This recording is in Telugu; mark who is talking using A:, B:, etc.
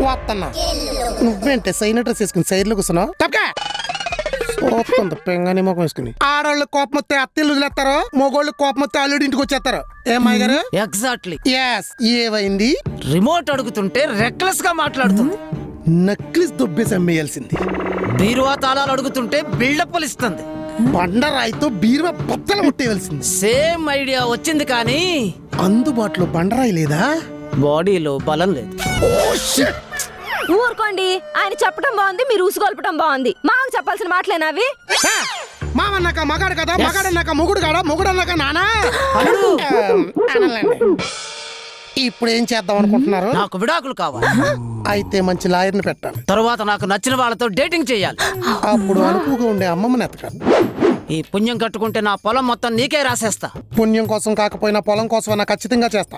A: వస్తున్నా. నువ్వేంటే సైన్ డ్రెస్ వేసుకుని సైడ్లో కూర్చున్నావు? తప్పకా చూస్తుంది పెంగని మొఖం వేసుకుని. ఆడవాళ్ళు కోపం వస్తే అత్తిల్లు వదిలేస్తారు, మగోళ్ళు కోపం వస్తే అల్లుడి ఇంటికి వచ్చేస్తారు. ఏమాయి గారు?
B: ఎగ్జాక్ట్లీ.
A: ఎస్. ఏమైంది?
B: రిమోట్ అడుగుతుంటే రెక్లెస్ గా మాట్లాడుతుంది.
A: నక్లిస్ దొబ్బేసి అమ్మేయాల్సింది.
B: బీరువా తాళాలు అడుగుతుంటే బిల్డప్లు ఇస్తుంది.
A: బండరాయితో బీరువా బద్దలు కొట్టేయవలసింది.
B: సేమ్ ఐడియా వచ్చింది కానీ
A: అందుబాటులో బండరాయి లేదా?
B: బాడీలో బలం లేదు.
C: ఊరుకోండి, ఆయన చెప్పడం బాగుంది, మీరు ఊసుగొల్పడం బాగుంది. మాకు చెప్పాల్సిన మాటలేనావి?
A: మామన్నాక మగాడు కదా, మగాడన్నాక మొగుడు కాడా, మొగుడు అన్నాక నానా. ఇప్పుడు ఏం చేద్దాం అనుకుంటున్నారు?
B: నాకు విడాకులు కావాలి.
A: అయితే మంచి లాయర్ని పెట్టాలి.
B: తరువాత నాకు నచ్చిన వాళ్ళతో డేటింగ్ చేయాలి.
A: అప్పుడు అనుకుగా ఉండే అమ్మమ్మని ఎతకాలి.
B: ఈ పుణ్యం కట్టుకుంటే నా పొలం మొత్తం నీకే రాసేస్తా.
A: పుణ్యం కోసం కాకపోయినా పొలం కోసం ఖచ్చితంగా చేస్తా.